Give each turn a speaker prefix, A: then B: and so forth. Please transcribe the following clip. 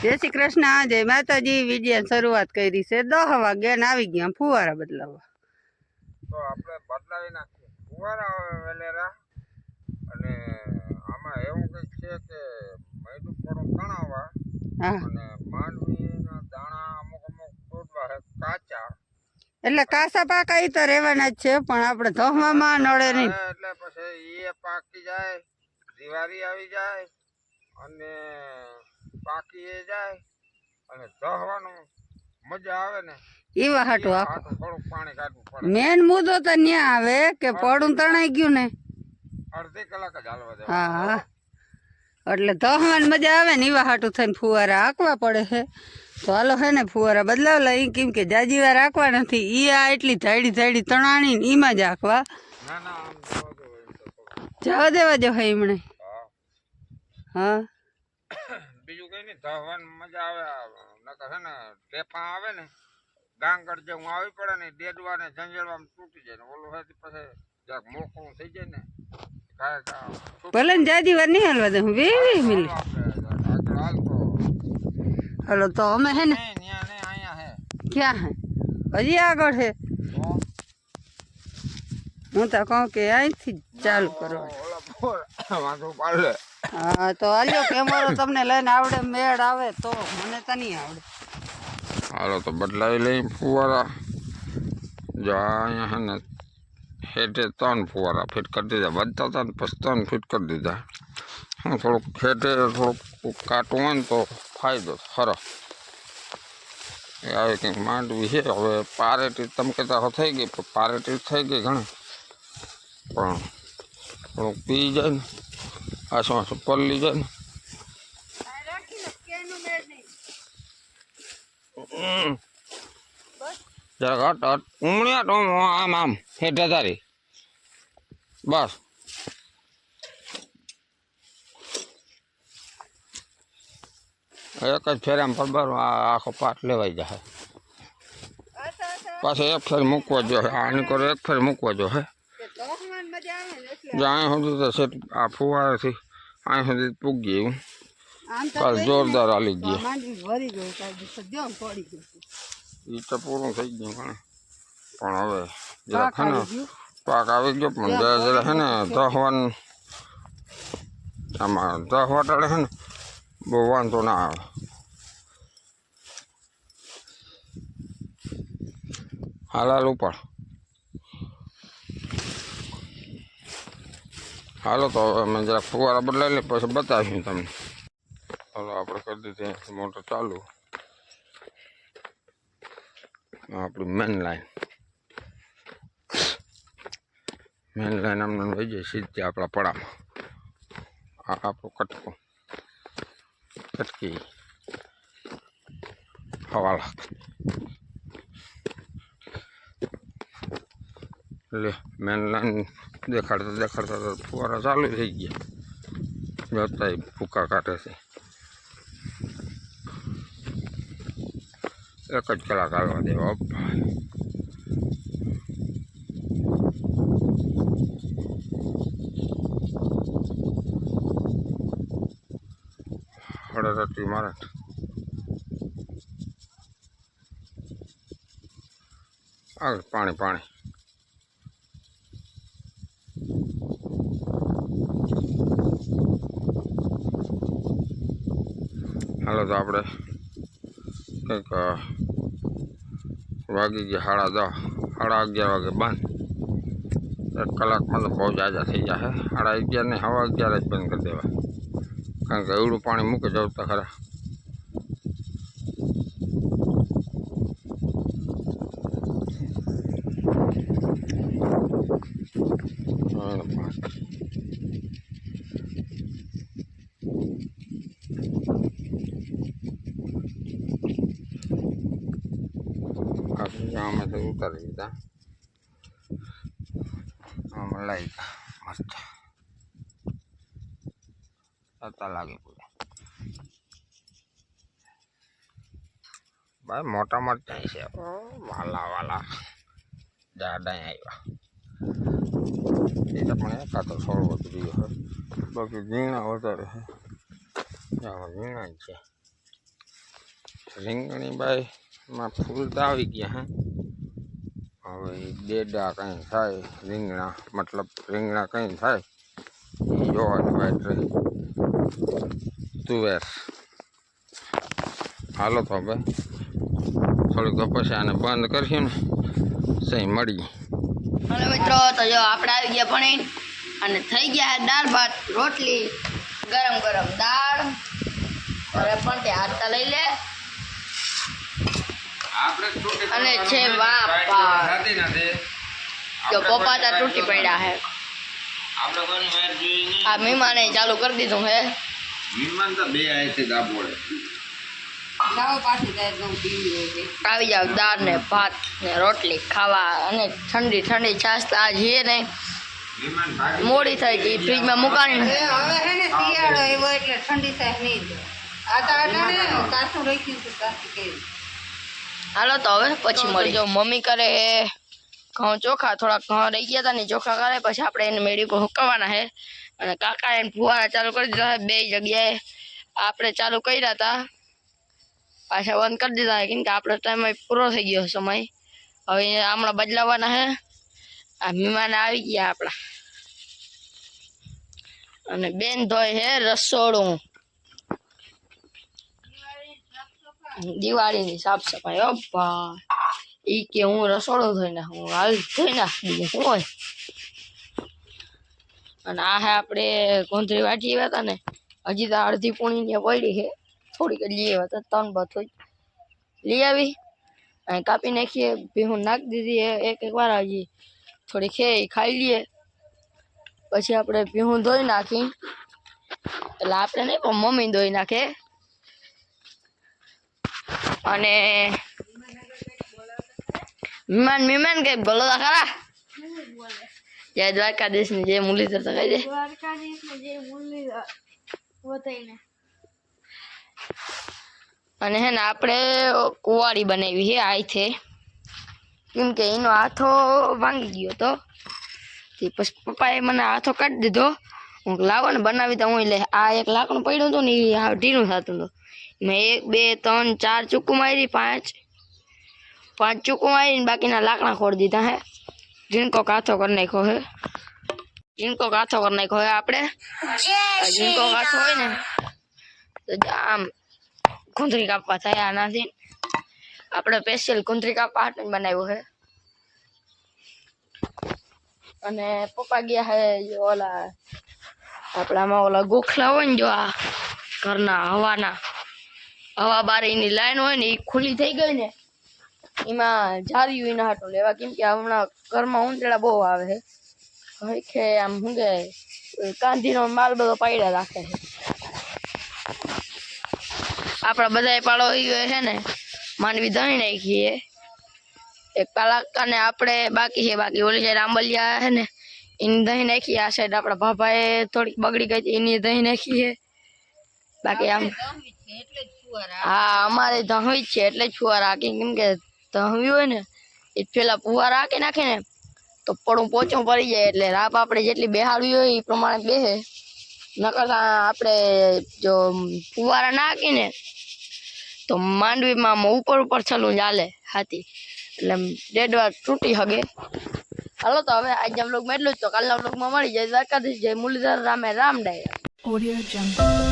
A: જય શ્રી કૃષ્ણ, જય માતાજી. વિજય શરૂઆત કરી છે 10 વાગ્યા ને આવી ગયા ફુવારા બદલાવવા.
B: તો આપણે બદલાવી નાખીએ ફુવારા વેલેરા. અને આમાં એવું કંઈક છે કે મૈદું થોડું તણાવવા અને માંડવીના દાણા અમુક તોડવા કાચા.
A: એટલે કાસા પાકા ઈ તો રહેવાના જ છે, પણ આપણે ધોવામાં નડે નહીં.
B: એટલે પછી એ પાકી જાય, દિવાળી આવી જાય અને પાકી એ જાય અને દહવાનું મજા આવે ને
A: એવા હાટું આખું
B: થોડુંક પાણી કાઢવું પડે.
A: મેન મુદ્દો તો ન્યા આવે કે પડું તણાઈ ગયું ને
B: અડધી કલાક જ હાલવા દે.
A: હા, એટલે ધોવાની મજા આવે ને એવા હાટું થઈને ફુવારા આંકવા પડે છે. તો હાલો હે ને ફુવારા બદલાવ લઈ, કેમ કે જાજી વાર આંકવા નથી. ઈ આ એટલી ધાડી તણાણી ને એમાં જ આંકવા.
B: ના ના આમ
A: જવા દેવા જો હે એમણે. હા
B: બીજું કઈ નહીં, ધોવાની મજા આવે. નકર છે ને ટેફા આવે ને ગાંગડ જે હું આવી પડે ને ડેડવા ને જંજળવામાં તૂટી જાય ને ઓલું હોય પછી જરાક મોકળું થઈ જાય ને
A: ભલે ને જાજી વાર નહીં હાલવા દે. હું 20 મિનિટ હાલો. તો અમે હે ને ક્યાં હે હજી આગળ છે. હું તો કહું કે અહીંથી ચાલુ કરવા. હા તો હાલ્યો કેમેરો તમને લઈને આવડે, મેળ આવે તો, મને તો નહીં આવડે.
B: હાલો તો બદલાવી લઈ ફુવારા. જો અહીંયા હે ને હેઠે 3 ફુવારા ફિટ કરી દીધા. વધતા હતા ને પછી 3 ફિટ કરી દીધા. હું થોડુંક હેઠે થોડુંક કાટું હોય ને તો ફાયદો ખરો. એ આવે કંઈક માંડવી છે. હવે પારેટી તમે કહેતા થઈ ગઈ, પારેટી થઈ ગઈ ઘણી, પણ થોડુંક પી જાય ને આસુ પલ્લી જાય ને જરાક ઉમણ્યા તો આમ આમ હેઠે તારી બસ. એક જ ફેરામાં ફરબાર આખો પાટ લેવાઈ જાય. પાછો એક ફેર મૂકવા જો આની કરો, એક ફેર મૂકવા જો હે. અહીં સુધી તો સેટ આ ફુવારાથી અહીં સુધી પૂગી એવું કાલ જોરદાર હાલી ગઈ. એ તો પૂરું થઈ ગયું પણ હવે જરાક હે ને પાક આવી ગયો. પણ જરા હે ને દહવાનું આમાં દહવા ટાળે હે ને બહુ વાંધો ના આવે. હાલ ઉપર હાલો તો હવે અમે જરાક ફુવારા બદલાવી લઈએ પછી બતાવીશું તમને. હાલો આપણે કરી દીધી મોટર ચાલુ. આપણી મેન લાઈન અમને વહી જાય સીધી આપણા પડામાં. આ આપણું કટકી હવાલા લે. મેન લાઈન દેખાડતા ફુવારા ચાલુ થઈ ગયા. જોતા ભૂકા કાઢે છે. એક જ કલાક હાલવા દેવા. 8:30 મારે પાણી હાલો તો આપણે કંઈક વાગી ગયા 10:30 11 વાગે બંધ. 1 કલાકમાં તો બહુ જાજા થઈ જાય. 11:30 ને 11:15 જ બંધ કરી દેવા, કારણ કે એવડું પાણી મૂકી જવું તો ખરા. અમે તો ઉતારી દીધા, આમાં લાવી મસ્ત હતા લાગે પૂરા. ભાઈ મોટા મરચાં છે વાલા જાડા આવ્યા. એ તો પણ એકાદો થોડો વધુ રહ્યો હોય, બાકી ઝીણા વધારે છે. ઝીણા જ છે. રીંગણી બાઈમાં ફૂલતા આવી ગયા હે હવે ડેડા કંઈ થાય રીંગણા મતલબ રીંગણા કંઈ થાય એ જોવાની વાટ રહી તુવેર હાલો તો હવે થોડીક પછી આને બંધ કરીએ ને સહી મળી
C: हेलो मित्रों तो जो આપણે આવી ગયા પણ અને થઈ ગયા है दाल भात रोटली गरम गरम दाल और પણ તે હાથ લઈ લે અને છે બાપા જો પપ્પા તા તૂટી પડ્યા है આ મહેમાને ચાલુ કરી દીધું है
B: મહેમાન તો બે આય છે ગાબોળે
A: લાવો પાછી જાય તો પીવી હોય છે
C: આવી જાવ દાળ ને ભાત ને રોટલી ખાવા અને ઠંડી ઠંડી છાશ તો આ છે નહીં
B: મહેમાન ભાગી
C: મોડી થઈ ગઈ ફ્રીજમાં મુકાણી
A: હવે હે ને શિયાળો એવો એટલે ઠંડી થાય નહીં જ. આ તો અટાણે કાચું રાખ્યું હતું કાચું કેરી
C: હાલો તો હવે પછી મળી જો મમ્મી કરે ઘઉં ચોખા થોડા ઘઉં રહી ગયા હતા ને ચોખા કરે પછી આપણે એને મેળી પર હુકવવાના છે અને કાકા એને ફુવારા ચાલુ કરી દીધા છે બે જગ્યાએ આપણે ચાલુ કર્યા હતા પાછા બંધ કરી દીધા કેમ કે આપણો ટાઈમ પૂરો થઈ ગયો સમય હવે હમણાં બદલાવાના છે આ મહેમાન આવી ગયા આપણા અને બેન ધોય છે રસોડું દિવાળીની સાફ સફાઈ હો ભાઈ ઈ કે હું રસોડું ધોઈ નાખું હાલ ધોઈ નાખી શું હોય અને આ હે આપણે ગોંધરી વાટી આવ્યા હતા ને હજી તો અડધી પૂણી ને પડી છે થોડીક જ લઈ આવ્યા હતા 3 બથો લઈ આવી અને કાપી નાખીએ ભીહું નાખી દીધી એક વાર હજી થોડી ખાઈ લઈએ પછી આપણે ભીહું ધોઈ નાખી એટલે આપણે નહીં પણ મમ્મી ધોઈ નાખે અને મહેમાન કઈ બોલો તો ખરા જય દ્વારકાધીશ ને જય મુરલીધર તો કહી દે
D: દ્વારકાધીશ ને જે મુરલીધર બતાઈને
C: અને હે ને આપણે કુવાડી બનાવી છે આઈથે કેમ કે એનો હાથો ભાંગી ગયો હતો પછી પપ્પાએ મને હાથો કાઢી દીધો હું લાવો ને બનાવી તો હું લે આ એક લાકડું પડ્યું હતું ને એ ઢીલું થતું હતું મેં 1 2 3 4 ચૂકું મારી 5 ચૂકું મારીને બાકીના લાકડા ખોડી દીધા હે જીનકો કાથો કરી નાખ્યો હે જીનકો કાથો કરી નાખ્યો હે આપણે જીનકો કાથો હોય ને તો આમ કુંદરી કાપવા થાય આનાથી આપણે સ્પેશિયલ કુંદરી કાપવા હાટ બનાવ્યો છે અને પપ્પા ગયા હે ઓલા આપણામાં ઓલા ગોખલા હોય ને જો આ ઘરના હવા બારીની લાઈન હોય ને એ ખુલ્લી થઈ ગઈ ને એમાં જારી ના હાટું લેવા કેમ કે હમણાં ઘરમાં ઉંદરડા બહુ આવે છે હવે કે આમ શું કે કાંધીનો માલ બધો પાડ્યા રાખે છે આપણા બધા પાડો છે ને માંડવી ધણી નાખીએ એક કલાક ને આપણે બાકી ઓલી સાઈડ આંબલિયા છે ને એની દહીં નાખી આ સાઈડ આપણા ભાભાએ થોડીક બગડી ગઈ એની દહીં નાખી છે બાકી આમ
A: એટલે જ ફુવારા
C: હા અમારે દહીં જ છે એટલે જ ફુવારા હાકી કેમ કે દહીં હોય ને એ પેલા ફુવારા હાકી નાખે ને તો પડું પોચું પડી જાય એટલે રાપ આપણે જેટલી બેહાડવી હોય એ પ્રમાણે બેસે નકર આપણે જો ફુવારા ના હાકી ને તો માંડવીમાં ઉપર છલું ચાલે હાથી એટલે ડેડવા તૂટી હગે હાલો તો હવે આજના બ્લોગમાં એટલું જ તો કાલના બ્લોગમાં મળી જાય દ્વારકાધીશ જય મુરલીધર રામે રામ ડાયરા
D: Audio Jungle.